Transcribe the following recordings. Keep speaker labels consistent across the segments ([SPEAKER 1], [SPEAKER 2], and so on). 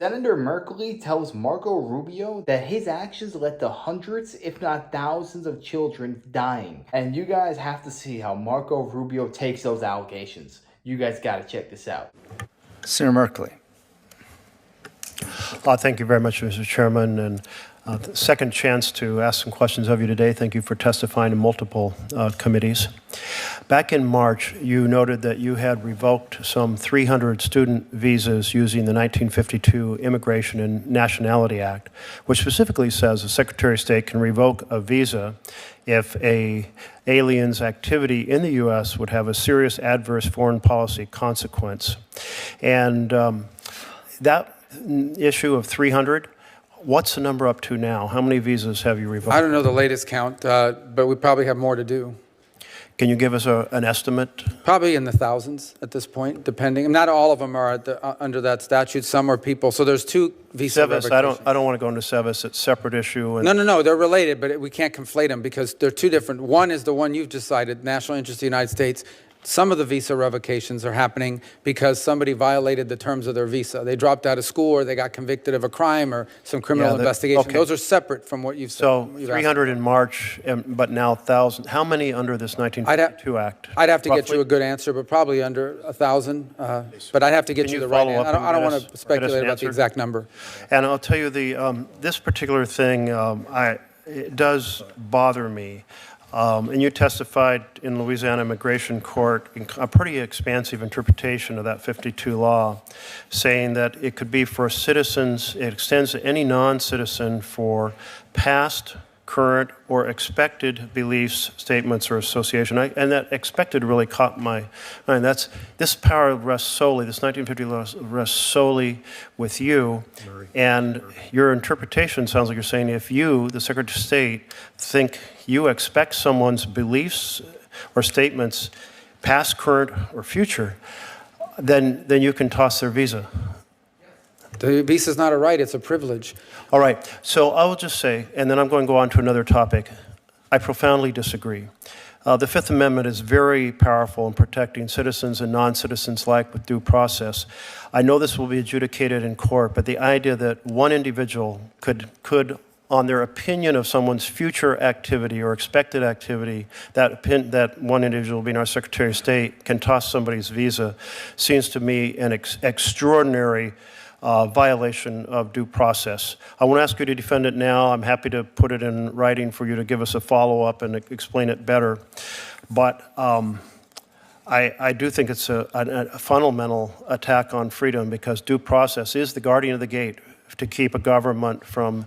[SPEAKER 1] Senator Merkley tells Marco Rubio that his actions led to hundreds, if not thousands, of children dying. And you guys have to see how Marco Rubio takes those allegations. You guys got to check this out.
[SPEAKER 2] Senator Merkley.
[SPEAKER 3] Thank you very much, Mr. Chairman, and the second chance to ask some questions of you today. Thank you for testifying in multiple committees. Back in March, you noted that you had revoked some 300 student visas using the 1952 Immigration and Nationality Act, which specifically says the Secretary of State can revoke a visa if an alien's activity in the U.S. would have a serious adverse foreign policy consequence. And that issue of 300, what's the number up to now? How many visas have you revoked?
[SPEAKER 4] I don't know the latest count, but we probably have more to do.
[SPEAKER 3] Can you give us an estimate?
[SPEAKER 4] Probably in the thousands at this point, depending. Not all of them are at the, under that statute. Some are people. So there's two visa
[SPEAKER 3] SEVIS,
[SPEAKER 4] revocations.
[SPEAKER 3] I don't want to go into SEVIS. It's a separate issue. And
[SPEAKER 4] No, they're related, but we can't conflate them because they're two different. One is the one you've decided, national interest of the United States. Some of the visa revocations are happening because somebody violated the terms of their visa. They dropped out of school or they got convicted of a crime or some criminal investigation.
[SPEAKER 3] okay.
[SPEAKER 4] Those are separate from what you've said.
[SPEAKER 3] So 300 in March, but now 1,000. How many under this 1952 Act?
[SPEAKER 4] I'd have to
[SPEAKER 3] roughly?
[SPEAKER 4] get you a good answer, but probably under 1,000. But I'd have to get
[SPEAKER 3] Can
[SPEAKER 4] you
[SPEAKER 3] you
[SPEAKER 4] the right
[SPEAKER 3] follow up
[SPEAKER 4] answer.
[SPEAKER 3] and
[SPEAKER 4] I don't
[SPEAKER 3] get
[SPEAKER 4] want
[SPEAKER 3] us-
[SPEAKER 4] to speculate
[SPEAKER 3] an
[SPEAKER 4] about the
[SPEAKER 3] answer?
[SPEAKER 4] exact number.
[SPEAKER 3] And I'll tell you, this particular thing, it does bother me. And you testified in Louisiana Immigration Court in a pretty expansive interpretation of that 52 law, saying that it could be for citizens, it extends to any non-citizen for past, current, or expected beliefs, statements, or association. And that expected really caught my mind. This power rests solely, this 1950 law rests solely with you. And your interpretation sounds like you're saying if you, the Secretary of State, think you expect someone's beliefs or statements, past, current, or future, then you can toss their visa.
[SPEAKER 4] The visa is not a right, it's a privilege.
[SPEAKER 3] All right, so I will just say, and then I'm going to go on to another topic. I profoundly disagree. The Fifth Amendment is very powerful in protecting citizens and non-citizens alike with due process. I know this will be adjudicated in court, but the idea that one individual could on their opinion of someone's future activity or expected activity, that one individual, being our Secretary of State, can toss somebody's visa seems to me an extraordinary violation of due process. I won't ask you to defend it now. I'm happy to put it in writing for you to give us a follow-up and explain it better. But I do think it's a fundamental attack on freedom because due process is the guardian of the gate to keep a government from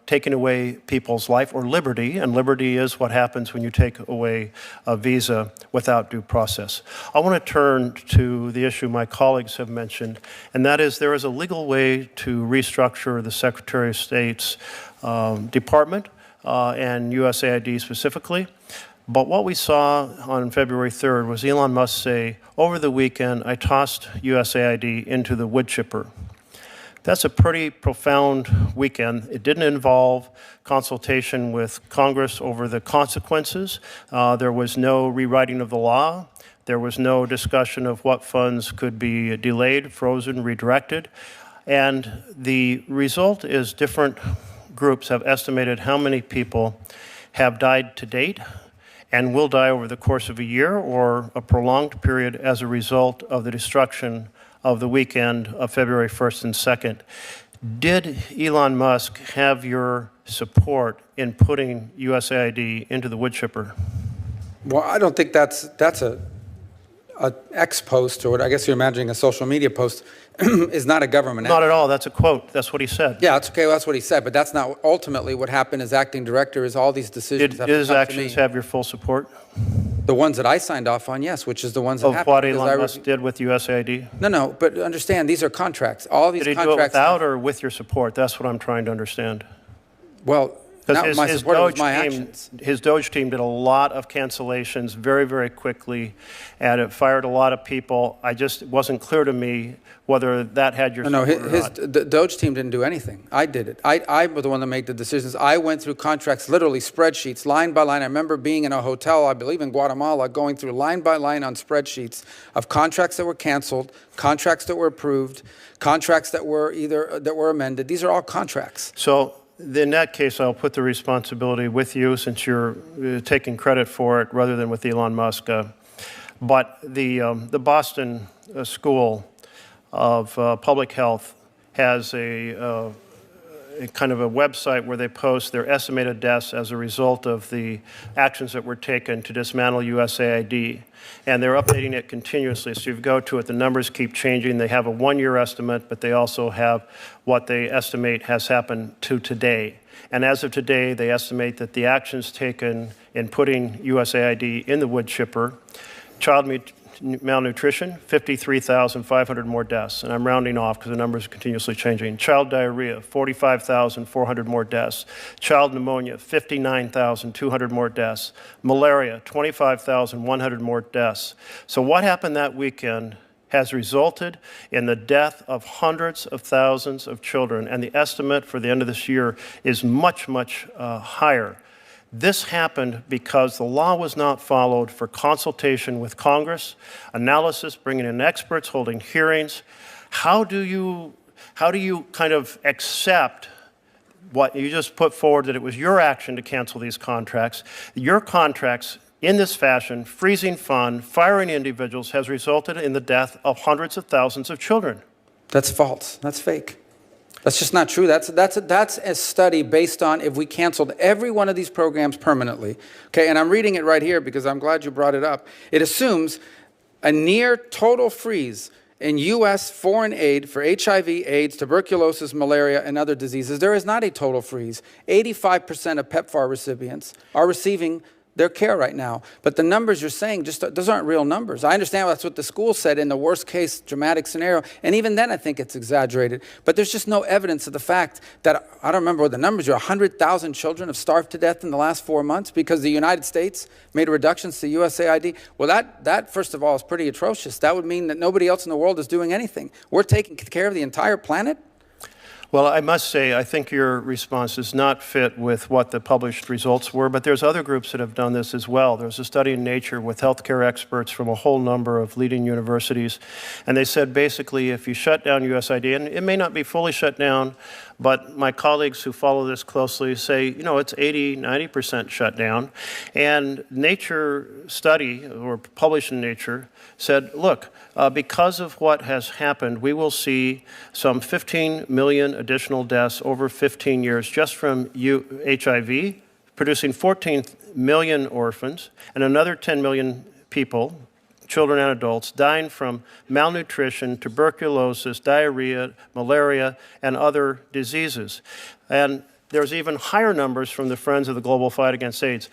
[SPEAKER 3] taking away people's life or liberty, and liberty is what happens when you take away a visa without due process. I want to turn to the issue my colleagues have mentioned, and that is there is a legal way to restructure the Secretary of State's department and USAID specifically. But what we saw on February 3rd was Elon Musk say, over the weekend, I tossed USAID into the wood chipper. That's a pretty profound weekend. It didn't involve consultation with Congress over the consequences. There was no rewriting of the law. There was no discussion of what funds could be delayed, frozen, redirected. And the result is different groups have estimated how many people have died to date and will die over the course of a year or a prolonged period as a result of the destruction of the weekend of February 1st and 2nd. Did Elon Musk have your support in putting USAID into the wood chipper?
[SPEAKER 4] Well, I don't think that's a X post, or what I guess you're imagining a social media post, is not a government act.
[SPEAKER 3] Not at all. That's a quote. That's what he said.
[SPEAKER 4] Yeah, it's okay. Well, that's what he said, but that's not ultimately what happened as acting director. Is all these decisions
[SPEAKER 3] Did his actions have your full support?
[SPEAKER 4] The ones that I signed off on, yes, which is the ones that happened.
[SPEAKER 3] Of what Elon Musk did with USAID?
[SPEAKER 4] No, but understand, these are contracts. All these
[SPEAKER 3] Did he
[SPEAKER 4] contracts.
[SPEAKER 3] do it without or with your support? That's what I'm trying to understand.
[SPEAKER 4] Well, Not my support, it was my actions.
[SPEAKER 3] His Doge team did a lot of cancellations very, very quickly, and it fired a lot of people. It wasn't clear to me whether that had your support or not.
[SPEAKER 4] The Doge team didn't do anything. I did it. I was the one that made the decisions. I went through contracts, literally spreadsheets, line by line. I remember being in a hotel, I believe in Guatemala, going through line by line on spreadsheets of contracts that were canceled, contracts that were approved, contracts that were amended. These are all contracts.
[SPEAKER 3] So in that case, I'll put the responsibility with you, since you're taking credit for it rather than with Elon Musk. But the Boston School of Public Health has a kind of a website where they post their estimated deaths as a result of the actions that were taken to dismantle USAID. And they're updating it continuously. So you go to it, the numbers keep changing. They have a one-year estimate, but they also have what they estimate has happened to today. And as of today, they estimate that the actions taken in putting USAID in the wood chipper, child malnutrition, 53,500 more deaths. And I'm rounding off because the numbers are continuously changing. Child diarrhea, 45,400 more deaths. Child pneumonia, 59,200 more deaths. Malaria, 25,100 more deaths. So what happened that weekend has resulted in the death of hundreds of thousands of children. And the estimate for the end of this year is much, much higher. This happened because the law was not followed for consultation with Congress, analysis, bringing in experts, holding hearings. How do you kind of accept what you just put forward, that it was your action to cancel these contracts? Your contracts in this fashion, freezing fund, firing individuals, has resulted in the death of hundreds of thousands of children.
[SPEAKER 4] That's false. That's fake. That's just not true. That's a study based on if we canceled every one of these programs permanently. Okay, and I'm reading it right here because I'm glad you brought it up. It assumes a near total freeze in U.S. foreign aid for HIV, AIDS, tuberculosis, malaria, and other diseases. There is not a total freeze. 85% of PEPFAR recipients are receiving their care right now. But the numbers you're saying, those aren't real numbers. I understand that's what the school said in the worst case dramatic scenario. And even then, I think it's exaggerated. But there's just no evidence of the fact that, I don't remember what the numbers are, 100,000 children have starved to death in the last 4 months because the United States made reductions to USAID. Well, that first of all, is pretty atrocious. That would mean that nobody else in the world is doing anything. We're taking care of the entire planet?
[SPEAKER 3] Well, I must say, I think your response does not fit with what the published results were, but there's other groups that have done this as well. There's a study in Nature with healthcare experts from a whole number of leading universities, and they said basically if you shut down USAID, and it may not be fully shut down, but my colleagues who follow this closely say, it's 80-90% shut down. And Nature study, or published in Nature, said, look, because of what has happened, we will see some 15 million additional deaths over 15 years just from HIV, producing 14 million orphans, and another 10 million people, children and adults, dying from malnutrition, tuberculosis, diarrhea, malaria, and other diseases. And there's even higher numbers from the Friends of the Global Fight Against AIDS.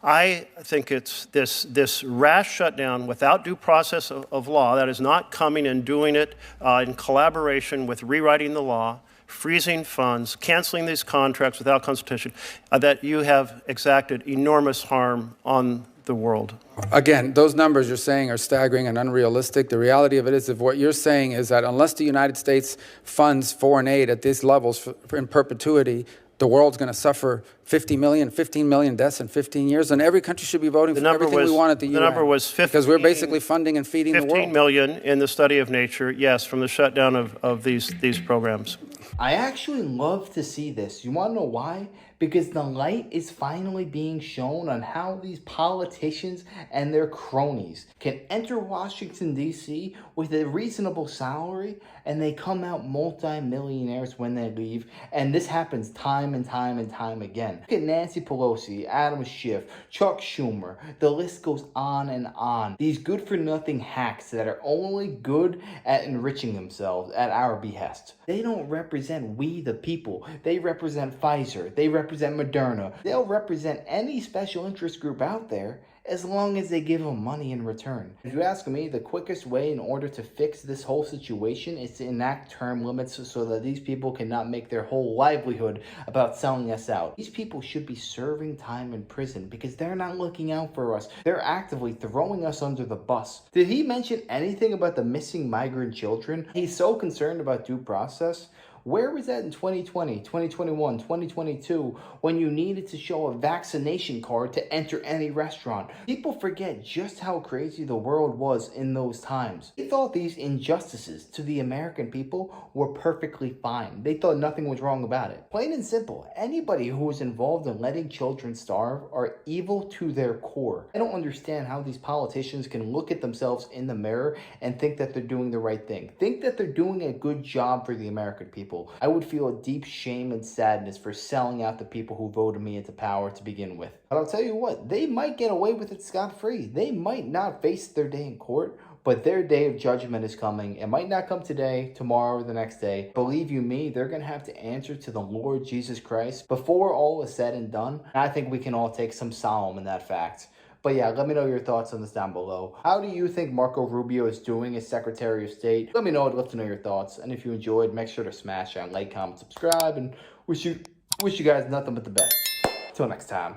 [SPEAKER 3] I think it's this rash shutdown without due process of law, that is not coming and doing it in collaboration with rewriting the law, freezing funds, canceling these contracts without consultation, that you have exacted enormous harm on the world.
[SPEAKER 4] Again, those numbers you're saying are staggering and unrealistic. The reality of it is, if what you're saying is that unless the United States funds foreign aid at these levels in perpetuity, the world's going to suffer 15 million deaths in 15 years, and every country should be voting for everything we want at the UN.
[SPEAKER 3] The number was 15.
[SPEAKER 4] Because we're basically funding and feeding the world.
[SPEAKER 3] 15 million in the study of Nature, yes, from the shutdown of these programs.
[SPEAKER 1] I actually love to see this. You want to know why? Because the light is finally being shown on how these politicians and their cronies can enter Washington, D.C. with a reasonable salary, and they come out multi-millionaires when they leave. And this happens time and time and time again. Look at Nancy Pelosi, Adam Schiff, Chuck Schumer. The list goes on and on. These good-for-nothing hacks that are only good at enriching themselves at our behest. They don't represent we the people. They represent Pfizer. They represent Moderna. They'll represent any special interest group out there, as long as they give them money in return. If you ask me, the quickest way in order to fix this whole situation is to enact term limits so that these people cannot make their whole livelihood about selling us out. These people should be serving time in prison because they're not looking out for us. They're actively throwing us under the bus. Did he mention anything about the missing migrant children? He's so concerned about due process. Where was that in 2020, 2021, 2022 when you needed to show a vaccination card to enter any restaurant? People forget just how crazy the world was in those times. They thought these injustices to the American people were perfectly fine. They thought nothing was wrong about it. Plain and simple, anybody who is involved in letting children starve are evil to their core. I don't understand how these politicians can look at themselves in the mirror and think that they're doing the right thing. Think that they're doing a good job for the American people. I would feel a deep shame and sadness for selling out the people who voted me into power to begin with. But I'll tell you what, they might get away with it scot-free. They might not face their day in court, but their day of judgment is coming. It might not come today, tomorrow, or the next day. Believe you me, they're going to have to answer to the Lord Jesus Christ before all is said and done. And I think we can all take some solemn in that fact. But yeah, let me know your thoughts on this down below. How do you think Marco Rubio is doing as Secretary of State? Let me know. I'd love to know your thoughts. And if you enjoyed, make sure to smash that like, comment, subscribe, and wish you guys nothing but the best. Till next time.